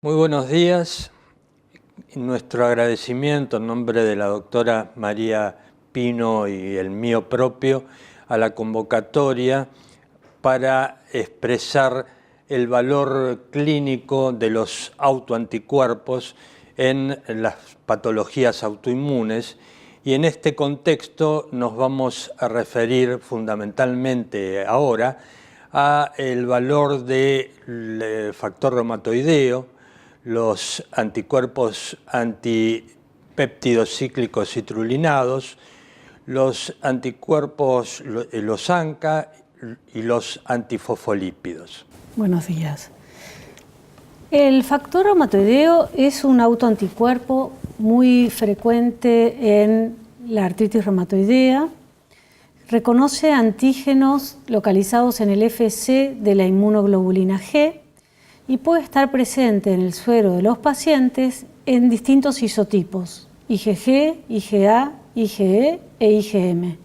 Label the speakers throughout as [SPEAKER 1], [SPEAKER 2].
[SPEAKER 1] Muy buenos días. Nuestro agradecimiento en nombre de la doctora María Pino y el mío propio a la convocatoria para expresar el valor clínico de los autoanticuerpos en las patologías autoinmunes, y en este contexto nos vamos a fundamentalmente ahora al valor del factor reumatoideo, los anticuerpos antipéptidos cíclicos citrulinados, los anticuerpos, los ANCA y los antifosfolípidos.
[SPEAKER 2] Buenos días. El factor reumatoideo es un autoanticuerpo muy frecuente en la artritis reumatoidea. Reconoce antígenos localizados en el FC de la inmunoglobulina G y puede estar presente en el suero de los pacientes en distintos isotipos, IgG, IgA, IgE e IgM.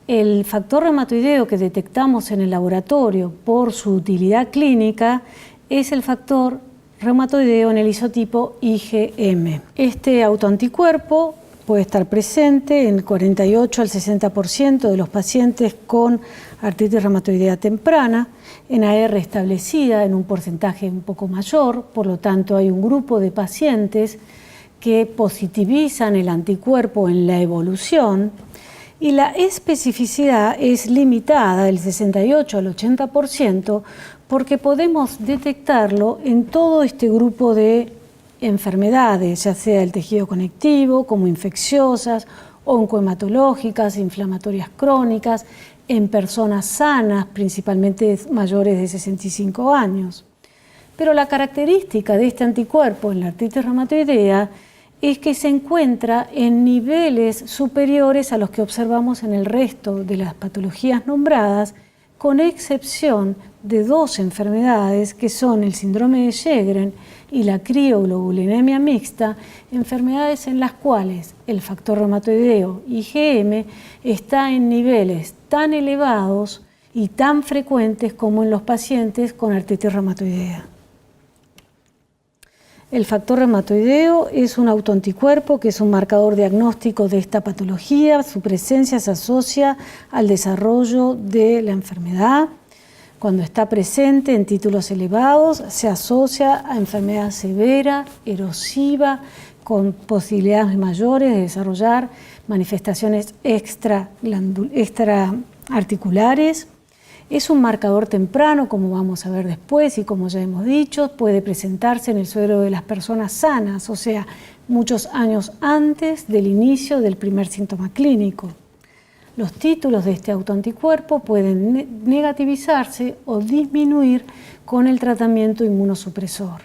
[SPEAKER 2] El factor reumatoideo que detectamos en el laboratorio por su utilidad clínica es el factor reumatoideo en el isotipo IgM. Este autoanticuerpo puede estar presente en el 48 al 60% de los pacientes con artritis reumatoidea temprana, en AR establecida en un porcentaje un poco mayor, por lo tanto hay un grupo de pacientes que positivizan el anticuerpo en la evolución, y la especificidad es limitada del 68 al 80% porque podemos detectarlo en todo este grupo de enfermedades, ya sea el tejido conectivo, como infecciosas, oncohematológicas, inflamatorias crónicas, en personas sanas, principalmente mayores de 65 años. Pero la característica de este anticuerpo en la artritis reumatoidea es que se encuentra en niveles superiores a los que observamos en el resto de las patologías nombradas, con excepción de dos enfermedades que son el síndrome de Sjögren y la crioglobulinemia mixta, enfermedades en las cuales el factor reumatoideo IgM está en niveles tan elevados y tan frecuentes como en los pacientes con artritis reumatoidea. El factor reumatoideo es un autoanticuerpo que es un marcador diagnóstico de esta patología. Su presencia se asocia al desarrollo de la enfermedad. Cuando está presente en títulos elevados, se asocia a enfermedad severa, erosiva, con posibilidades mayores de desarrollar manifestaciones extraarticulares. Es un marcador temprano, como vamos a ver después y como ya hemos dicho, puede presentarse en el suero de las personas sanas, o sea, muchos años antes del inicio del primer síntoma clínico. Los títulos de este autoanticuerpo pueden negativizarse o disminuir con el tratamiento inmunosupresor.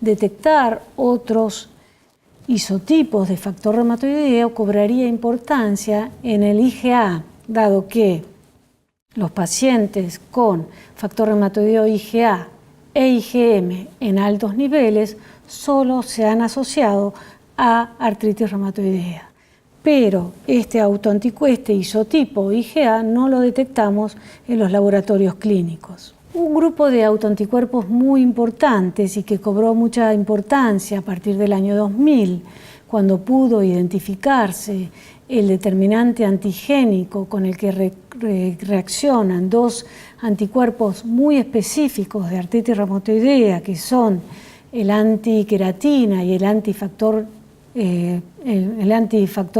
[SPEAKER 2] Detectar otros isotipos de factor reumatoideo cobraría importancia en el IgA, dado que los pacientes con factor reumatoideo IgA e IgM en altos niveles solo se han asociado a artritis reumatoidea. Pero este isotipo IgA no lo detectamos en los laboratorios clínicos. Un grupo de autoanticuerpos muy importantes y que cobró mucha importancia a partir del año 2000, cuando pudo identificarse el determinante antigénico con el que reaccionan dos anticuerpos muy específicos de artritis reumatoidea, que son el antiqueratina y el antifactor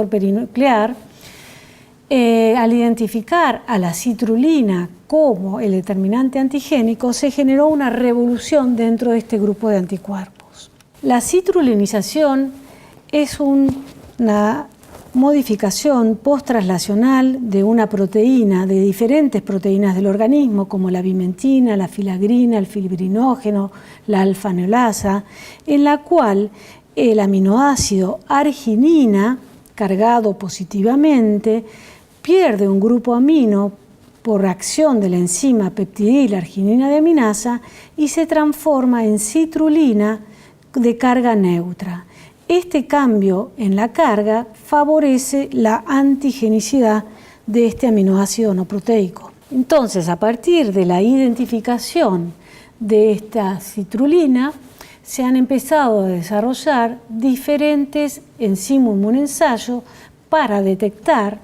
[SPEAKER 2] perinuclear. Al identificar a la citrulina como el determinante antigénico, se generó una revolución dentro de este grupo de anticuerpos. La citrulinización es una modificación post-translacional de una proteína, de diferentes proteínas del organismo, como la vimentina, la filagrina, el fibrinógeno, la alfa-neolasa, en la cual el aminoácido arginina, cargado positivamente, pierde un grupo amino por reacción de la enzima peptidil arginina deaminasa y se transforma en citrulina de carga neutra. Este cambio en la carga favorece la antigenicidad de este aminoácido no proteico. Entonces, a partir de la identificación de esta citrulina, se han empezado a desarrollar diferentes enzimos inmunensayo para detectar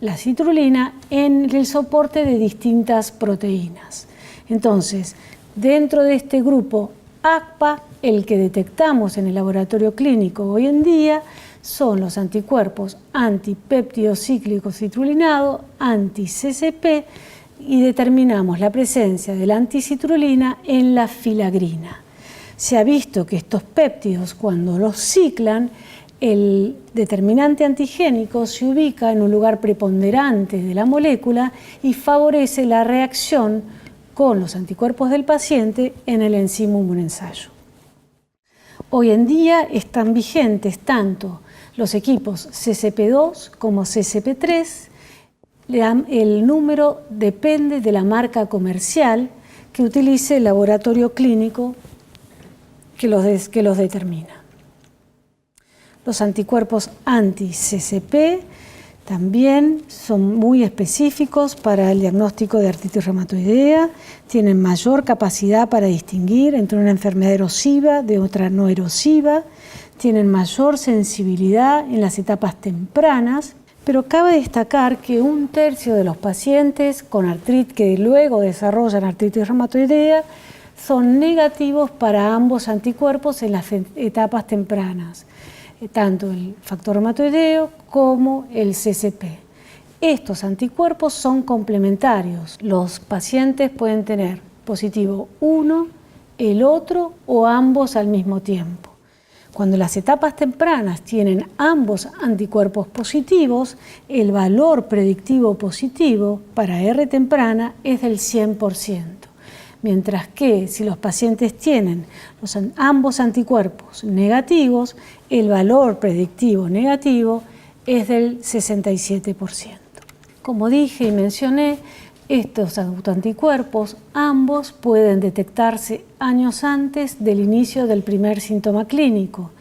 [SPEAKER 2] la citrulina en el soporte de distintas proteínas. Entonces, dentro de este grupo ACPA, el que detectamos en el laboratorio clínico hoy en día son los anticuerpos antipéptido cíclico citrulinado, anti-CCP, y determinamos la presencia de la anticitrulina en la filagrina. Se ha visto que estos péptidos, cuando los ciclan, el determinante antigénico se ubica en un lugar preponderante de la molécula y favorece la reacción con los anticuerpos del paciente en el enzima inmunensayo. Hoy en día están vigentes tanto los equipos CCP2 como CCP3. El número depende de la marca comercial que utilice el laboratorio clínico que los determina. Los anticuerpos anti-CCP también son muy específicos para el diagnóstico de artritis reumatoidea, tienen mayor capacidad para distinguir entre una enfermedad erosiva de otra no erosiva, tienen mayor sensibilidad en las etapas tempranas, pero cabe destacar que 1/3 de los pacientes con artritis que luego desarrollan artritis reumatoidea son negativos para ambos anticuerpos en las etapas tempranas, tanto el factor reumatoideo como el CCP. Estos anticuerpos son complementarios. Los pacientes pueden tener positivo uno, el otro o ambos al mismo tiempo. Cuando las etapas tempranas tienen ambos anticuerpos positivos, el valor predictivo positivo para R temprana es del 100%. Mientras que si los pacientes tienen ambos anticuerpos negativos, el valor predictivo negativo es del 67%. Como dije y mencioné, estos autoanticuerpos ambos pueden detectarse años antes del inicio del primer síntoma clínico.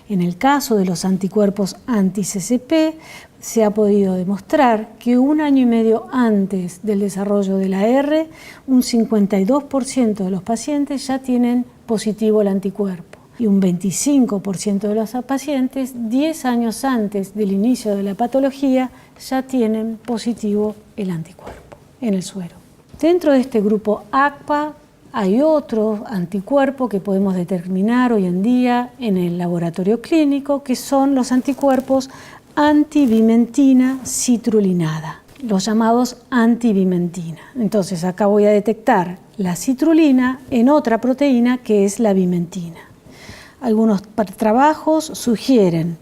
[SPEAKER 2] En el caso de los anticuerpos anti-CCP, se ha podido demostrar que 1 año y medio antes del desarrollo de la R, un 52% de los pacientes ya tienen positivo el anticuerpo y un 25% de los pacientes 10 años antes del inicio de la patología ya tienen positivo el anticuerpo en el suero. Dentro de este grupo ACPA hay otro anticuerpo que podemos determinar hoy en día en el laboratorio clínico, que son los anticuerpos antivimentina citrulinada, los llamados antivimentina. Entonces acá voy a detectar la citrulina en otra proteína que es la vimentina. Algunos trabajos sugieren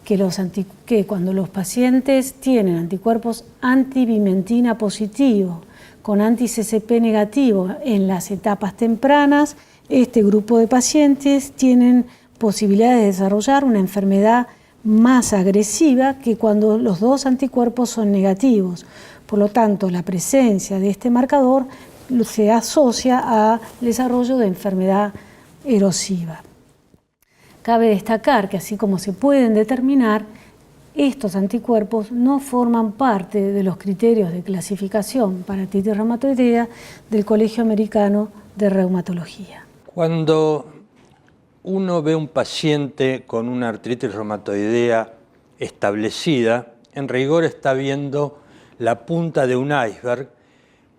[SPEAKER 2] que cuando los pacientes tienen anticuerpos antivimentina positivo con anti-CCP negativo en las etapas tempranas, este grupo de pacientes tienen posibilidades de desarrollar una enfermedad más agresiva que cuando los dos anticuerpos son negativos. Por lo tanto, la presencia de este marcador se asocia al desarrollo de enfermedad erosiva. Cabe destacar que así como se pueden determinar, estos anticuerpos no forman parte de los criterios de clasificación para artritis reumatoidea del Colegio Americano de Reumatología.
[SPEAKER 1] Cuando uno ve un paciente con una artritis reumatoidea establecida, en rigor está viendo la punta de un iceberg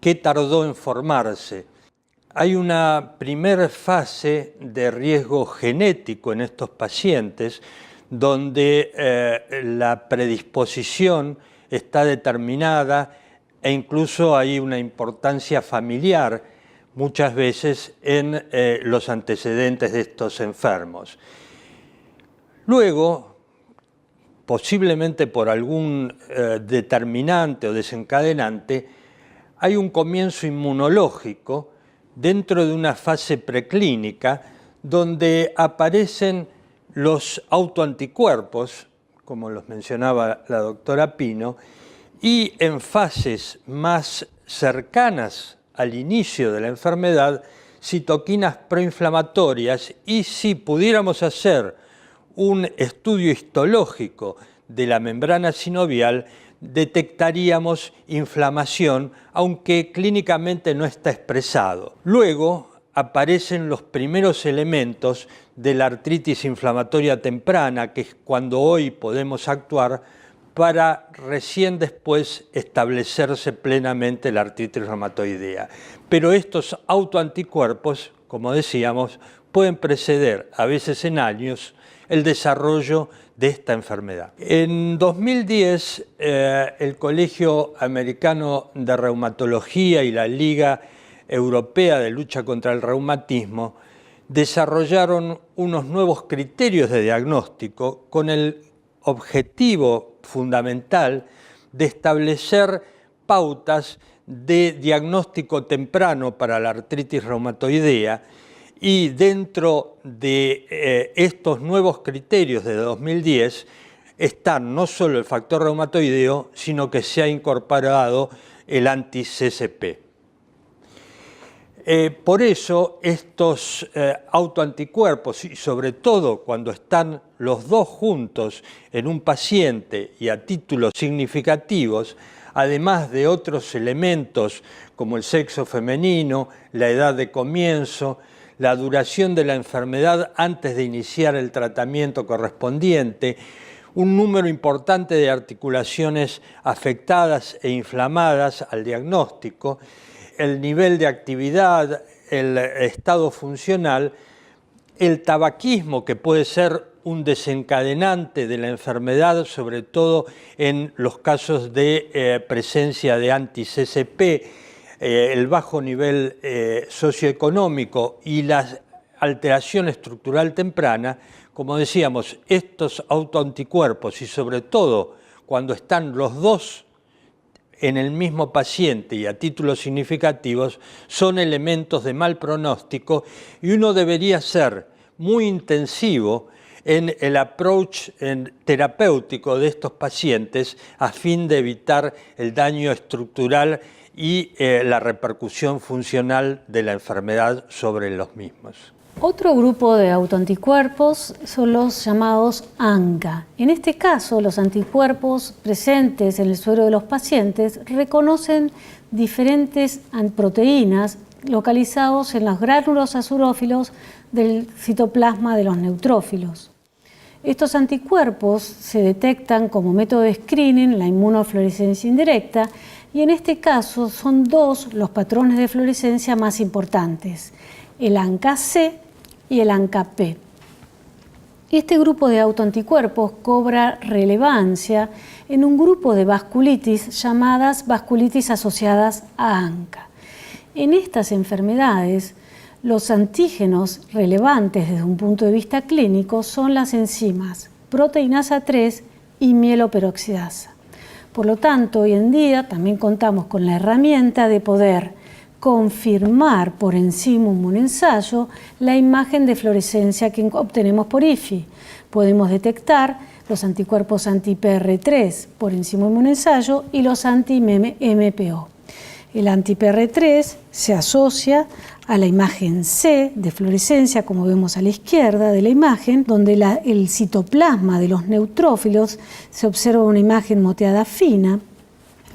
[SPEAKER 1] que tardó en formarse. Hay una primera fase de riesgo genético en estos pacientes donde la predisposición está determinada e incluso hay una importancia familiar muchas veces en los antecedentes de estos enfermos. Luego, posiblemente por algún determinante o desencadenante, hay un comienzo inmunológico dentro de una fase preclínica donde aparecen los autoanticuerpos, como los mencionaba la doctora Pino, y en fases más cercanas al inicio de la enfermedad, citoquinas proinflamatorias, y si pudiéramos hacer un estudio histológico de la membrana sinovial, detectaríamos inflamación, aunque clínicamente no está expresado. Luego aparecen los primeros elementos de la artritis inflamatoria temprana, que es cuando hoy podemos actuar para recién después establecerse plenamente la artritis reumatoidea. Pero estos autoanticuerpos, como decíamos, pueden preceder, a veces en años, el desarrollo de esta enfermedad. En 2010, el Colegio Americano de Reumatología y la Liga Europea de Lucha contra el Reumatismo desarrollaron unos nuevos criterios de diagnóstico con el objetivo fundamental de establecer pautas de diagnóstico temprano para la artritis reumatoidea, y dentro de estos nuevos criterios de 2010 están no solo el factor reumatoideo, sino que se ha incorporado el anti-CCP. Por eso estos autoanticuerpos, y sobre todo cuando están los dos juntos en un paciente y a títulos significativos, además de otros elementos como el sexo femenino, la edad de comienzo, la duración de la enfermedad antes de iniciar el tratamiento correspondiente, un número importante de articulaciones afectadas e inflamadas al diagnóstico, el nivel de actividad, el estado funcional, el tabaquismo, que puede ser un desencadenante de la enfermedad, sobre todo en los casos de presencia de anti-CCP, el bajo nivel socioeconómico y la alteración estructural temprana. Como decíamos, estos autoanticuerpos, y sobre todo cuando están los dos en el mismo paciente y a títulos significativos, son elementos de mal pronóstico, y uno debería ser muy intensivo en el approach terapéutico de estos pacientes a fin de evitar el daño estructural y la repercusión funcional de la enfermedad sobre los mismos.
[SPEAKER 2] Otro grupo de autoanticuerpos son los llamados ANCA. En este caso, los anticuerpos presentes en el suero de los pacientes reconocen diferentes proteínas localizados en los gránulos azurófilos del citoplasma de los neutrófilos. Estos anticuerpos se detectan como método de screening en la inmunofluorescencia indirecta, y en este caso son dos los patrones de fluorescencia más importantes, el ANCA-C y el ANCA-P. Este grupo de autoanticuerpos cobra relevancia en un grupo de vasculitis llamadas vasculitis asociadas a ANCA. En estas enfermedades, los antígenos relevantes desde un punto de vista clínico son las enzimas proteinasa 3 y mieloperoxidasa. Por lo tanto, hoy en día también contamos con la herramienta de poder confirmar por enzima inmunensayo la imagen de fluorescencia que obtenemos por IFI. Podemos detectar los anticuerpos anti-PR3 por enzima inmunensayo y los anti-MPO. El anti-PR3 se asocia a la imagen C de fluorescencia, como vemos a la izquierda de la imagen, donde el citoplasma de los neutrófilos se observa una imagen moteada fina,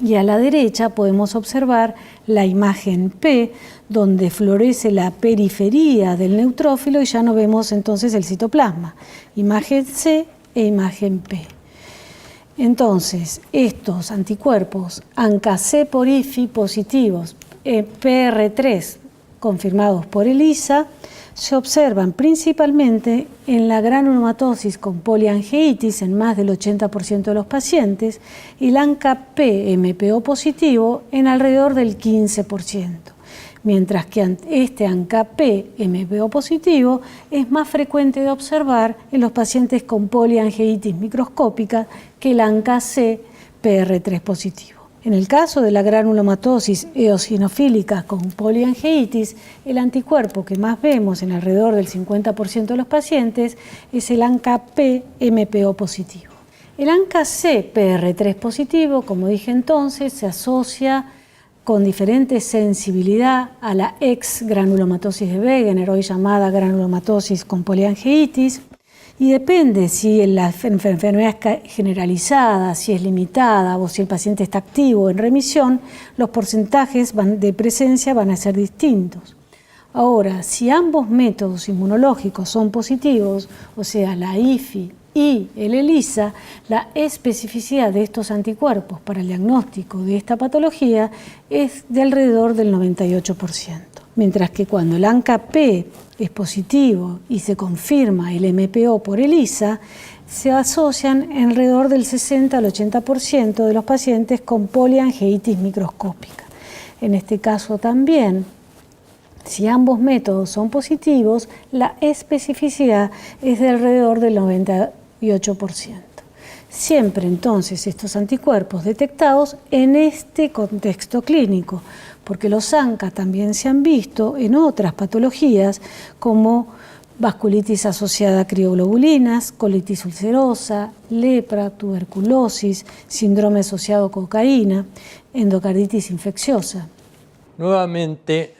[SPEAKER 2] y a la derecha podemos observar la imagen P, donde florece la periferia del neutrófilo y ya no vemos entonces el citoplasma. Imagen C e imagen P. Entonces, estos anticuerpos ANCA-C por IFI positivos, PR3 confirmados por ELISA, se observan principalmente en la granulomatosis con poliangeitis en más del 80% de los pacientes y el ANCA-P-MPO positivo en alrededor del 15%, mientras que este ANCA-P-MPO positivo es más frecuente de observar en los pacientes con poliangeitis microscópica que el ANCA-C-PR3 positivo. En el caso de la granulomatosis eosinofílica con poliangeitis, el anticuerpo que más vemos en alrededor del 50% de los pacientes es el ANCA-P-MPO positivo. El ANCA-C-PR3 positivo, como dije entonces, se asocia con diferente sensibilidad a la ex-granulomatosis de Wegener, hoy llamada granulomatosis con poliangeitis, y depende si la enfermedad es generalizada, si es limitada o si el paciente está activo o en remisión, los porcentajes de presencia van a ser distintos. Ahora, si ambos métodos inmunológicos son positivos, o sea, la IFI y el ELISA, la especificidad de estos anticuerpos para el diagnóstico de esta patología es de alrededor del 98%. Mientras que cuando el ANCA-P es positivo y se confirma el MPO por ELISA, se asocian en alrededor del 60 al 80% de los pacientes con poliangeitis microscópica. En este caso también, si ambos métodos son positivos, la especificidad es de alrededor del 98%. Siempre entonces estos anticuerpos detectados en este contexto clínico, porque los ANCA también se han visto en otras patologías como vasculitis asociada a crioglobulinas, colitis ulcerosa, lepra, tuberculosis, síndrome asociado a cocaína, endocarditis infecciosa.
[SPEAKER 1] Nuevamente,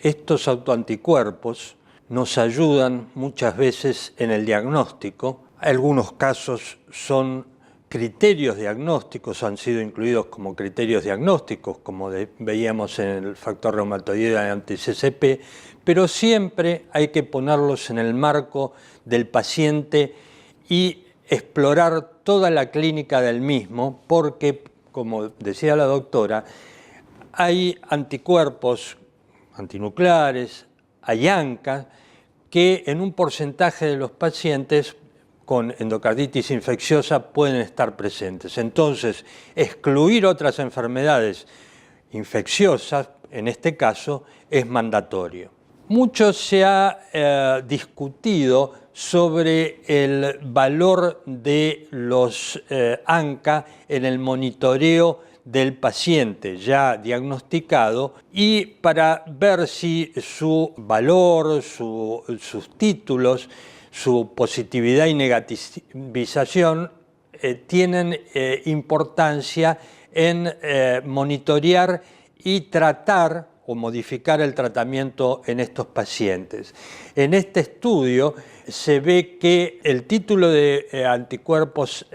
[SPEAKER 1] estos autoanticuerpos nos ayudan muchas veces en el diagnóstico. Algunos casos son criterios diagnósticos, han sido incluidos como criterios diagnósticos, como veíamos en el factor reumatoide anti-CCP, pero siempre hay que ponerlos en el marco del paciente y explorar toda la clínica del mismo, porque, como decía la doctora, hay anticuerpos antinucleares, hay ANCA, que en un porcentaje de los pacientes con endocarditis infecciosa pueden estar presentes. Entonces, excluir otras enfermedades infecciosas, en este caso, es mandatorio. Mucho se ha discutido sobre el valor de los ANCA en el monitoreo del paciente ya diagnosticado y para ver si su valor, sus títulos, su positividad y negativización tienen importancia en monitorear y tratar o modificar el tratamiento en estos pacientes. En este estudio se ve que el título de anticuerpos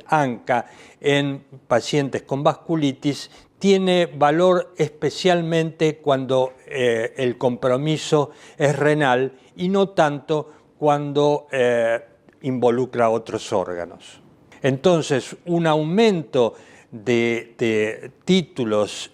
[SPEAKER 1] ANCA en pacientes con vasculitis tiene valor especialmente cuando el compromiso es renal y no tanto cuando involucra otros órganos. Entonces, un aumento de títulos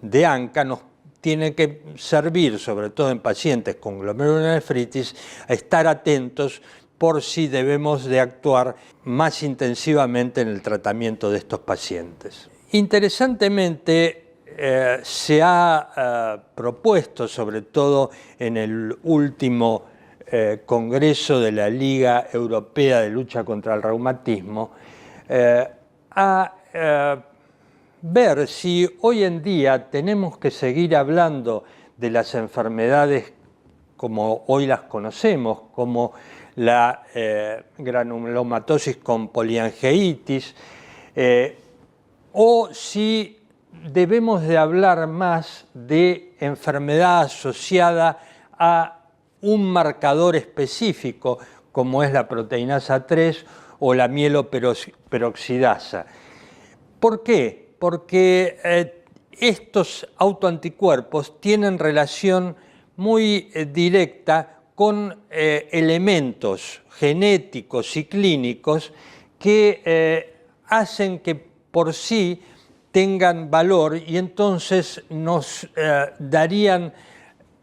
[SPEAKER 1] de ANCA nos tiene que servir, sobre todo en pacientes con glomerulonefritis, a estar atentos por si debemos de actuar más intensivamente en el tratamiento de estos pacientes. Interesantemente, se ha propuesto, sobre todo en el último Congreso de la Liga Europea de Lucha contra el Reumatismo, ver si hoy en día tenemos que seguir hablando de las enfermedades como hoy las conocemos, como la granulomatosis con poliangeitis, o si debemos de hablar más de enfermedad asociada a un marcador específico, como es la proteinasa 3 o la mieloperoxidasa. ¿Por qué? Porque estos autoanticuerpos tienen relación muy directa con elementos genéticos y clínicos que hacen que por sí tengan valor y entonces nos darían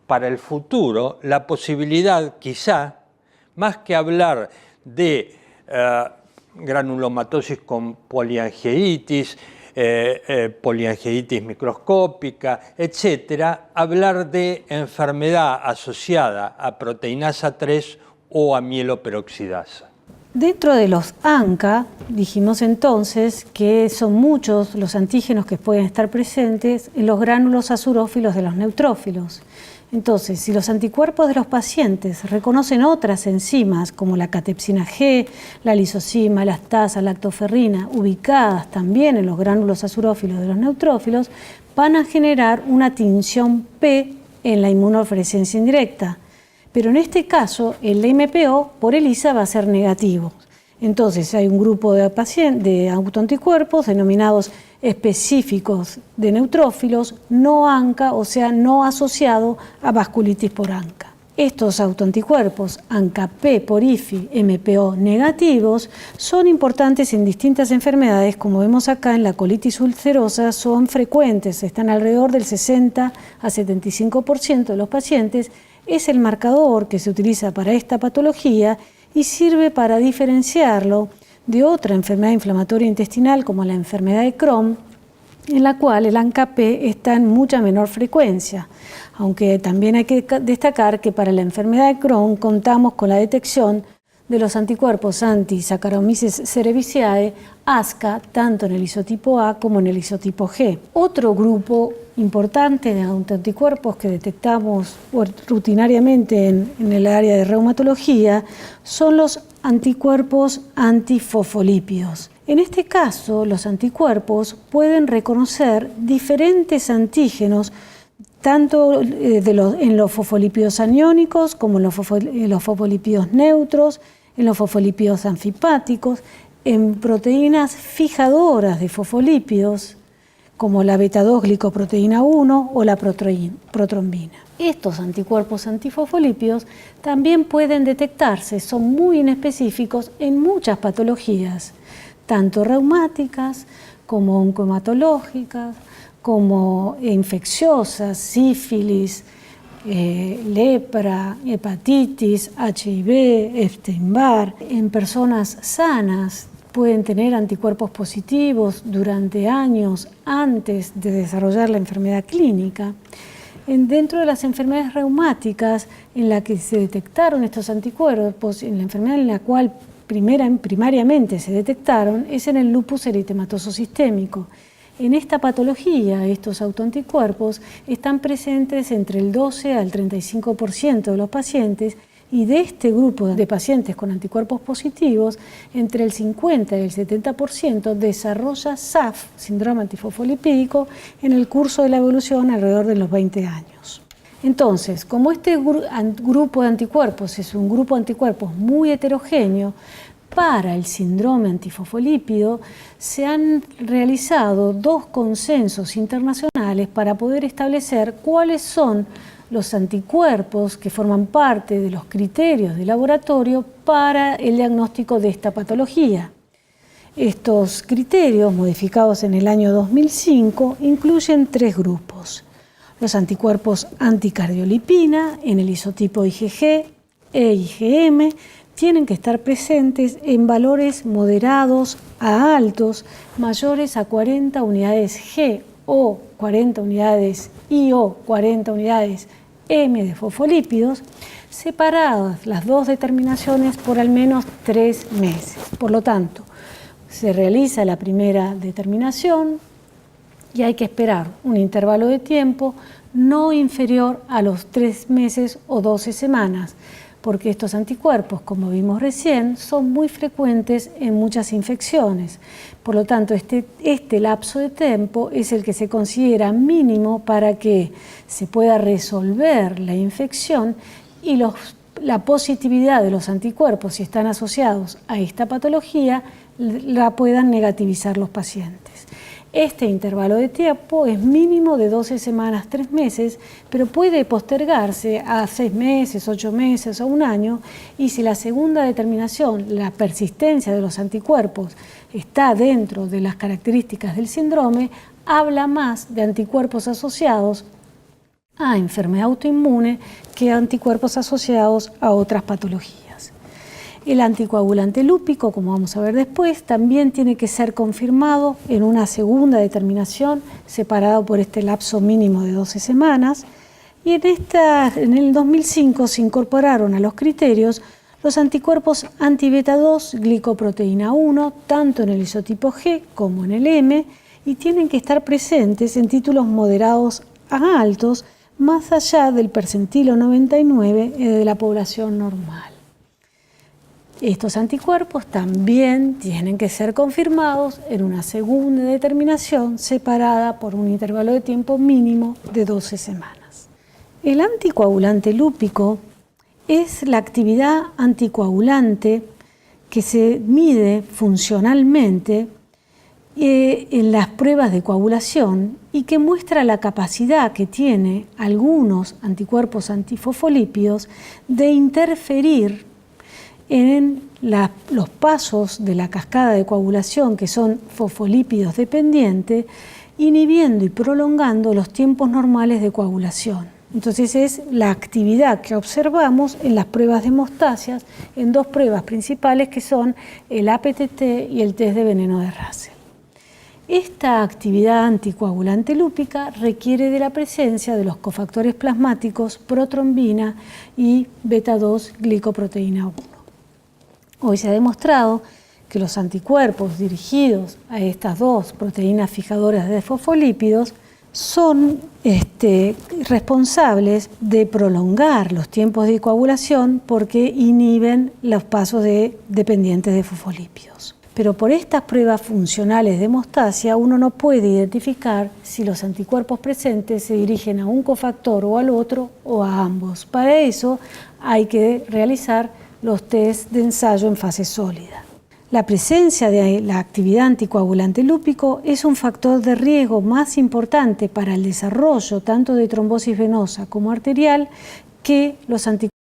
[SPEAKER 1] para el futuro la posibilidad, quizá, más que hablar de granulomatosis con poliangeitis, poliangeitis microscópica, etcétera, hablar de enfermedad asociada a proteinasa 3 o a mieloperoxidasa.
[SPEAKER 2] Dentro de los ANCA, dijimos entonces que son muchos los antígenos que pueden estar presentes en los gránulos azurófilos de los neutrófilos. Entonces, si los anticuerpos de los pacientes reconocen otras enzimas como la catepsina G, la lisozima, elastasa, lactoferrina, ubicadas también en los gránulos azurófilos de los neutrófilos, van a generar una tinción P en la inmunofluorescencia indirecta. Pero en este caso, el MPO por ELISA va a ser negativo. Entonces hay un grupo de autoanticuerpos denominados específicos de neutrófilos, no ANCA, o sea, no asociado a vasculitis por ANCA. Estos autoanticuerpos ANCA-P por IFI MPO negativos son importantes en distintas enfermedades, como vemos acá en la colitis ulcerosa, son frecuentes, están alrededor del 60 a 75% de los pacientes, es el marcador que se utiliza para esta patología y sirve para diferenciarlo de otra enfermedad inflamatoria intestinal como la enfermedad de Crohn, en la cual el ANCA-P está en mucha menor frecuencia, aunque también hay que destacar que para la enfermedad de Crohn contamos con la detección de los anticuerpos anti-Saccharomyces cerevisiae, ASCA, tanto en el isotipo A como en el isotipo G. Otro grupo importante de autoanticuerpos que detectamos rutinariamente en el área de reumatología son los anticuerpos antifosfolípidos. En este caso, los anticuerpos pueden reconocer diferentes antígenos tanto en los fosfolípidos aniónicos como en los fosfolípidos neutros, en los fosfolípidos anfipáticos, en proteínas fijadoras de fosfolípidos como la beta-2-glicoproteína 1 o la protrombina. Estos anticuerpos antifosfolípidos también pueden detectarse, son muy inespecíficos en muchas patologías, tanto reumáticas como oncohematológicas, como infecciosas, sífilis, lepra, hepatitis, HIV, Epstein-Barr. En personas sanas pueden tener anticuerpos positivos durante años antes de desarrollar la enfermedad clínica. Dentro de las enfermedades reumáticas en la que se detectaron estos anticuerpos, en la enfermedad en la cual primariamente se detectaron, es en el lupus eritematoso sistémico. En esta patología, estos autoanticuerpos están presentes entre el 12 al 35% de los pacientes y de este grupo de pacientes con anticuerpos positivos, entre el 50 y el 70% desarrolla SAF, síndrome antifosfolipídico, en el curso de la evolución alrededor de los 20 años. Entonces, como este grupo de anticuerpos es un grupo de anticuerpos muy heterogéneo, para el síndrome antifosfolípido se han realizado 2 consensos internacionales para poder establecer cuáles son los anticuerpos que forman parte de los criterios de laboratorio para el diagnóstico de esta patología. Estos criterios, modificados en el año 2005, incluyen 3 grupos. Los anticuerpos anticardiolipina en el isotipo IgG e IgM tienen que estar presentes en valores moderados a altos, mayores a 40 unidades G o 40 unidades I o 40 unidades M de fosfolípidos, separadas las 2 determinaciones por al menos 3 meses. Por lo tanto, se realiza la primera determinación y hay que esperar un intervalo de tiempo no inferior a los 3 meses o 12 semanas, porque estos anticuerpos, como vimos recién, son muy frecuentes en muchas infecciones. Por lo tanto, este lapso de tiempo es el que se considera mínimo para que se pueda resolver la infección y la positividad de los anticuerpos, si están asociados a esta patología, la puedan negativizar los pacientes. Este intervalo de tiempo es mínimo de 12 semanas, 3 meses, pero puede postergarse a 6 meses, 8 meses o 1 año, y si la segunda determinación, la persistencia de los anticuerpos, está dentro de las características del síndrome, habla más de anticuerpos asociados a enfermedad autoinmune que anticuerpos asociados a otras patologías. El anticoagulante lúpico, como vamos a ver después, también tiene que ser confirmado en una segunda determinación, separado por este lapso mínimo de 12 semanas. Y en el 2005 se incorporaron a los criterios los anticuerpos anti-beta-2, glicoproteína 1, tanto en el isotipo G como en el M, y tienen que estar presentes en títulos moderados a altos, más allá del percentilo 99 de la población normal. Estos anticuerpos también tienen que ser confirmados en una segunda determinación separada por un intervalo de tiempo mínimo de 12 semanas. El anticoagulante lúpico es la actividad anticoagulante que se mide funcionalmente en las pruebas de coagulación y que muestra la capacidad que tiene algunos anticuerpos antifosfolípidos de interferir en los pasos de la cascada de coagulación, que son fosfolípidos dependientes, inhibiendo y prolongando los tiempos normales de coagulación. Entonces es la actividad que observamos en las pruebas de hemostasias, en dos pruebas principales que son el APTT y el test de veneno de Russell. Esta actividad anticoagulante lúpica requiere de la presencia de los cofactores plasmáticos protrombina y beta-2 glicoproteína 1. Hoy se ha demostrado que los anticuerpos dirigidos a estas dos proteínas fijadoras de fosfolípidos son responsables de prolongar los tiempos de coagulación porque inhiben los pasos dependientes de fosfolípidos. Pero por estas pruebas funcionales de hemostasia uno no puede identificar si los anticuerpos presentes se dirigen a un cofactor o al otro o a ambos. Para eso hay que realizar los test de ensayo en fase sólida. La presencia de la actividad anticoagulante lúpico es un factor de riesgo más importante para el desarrollo tanto de trombosis venosa como arterial que los anticuerpos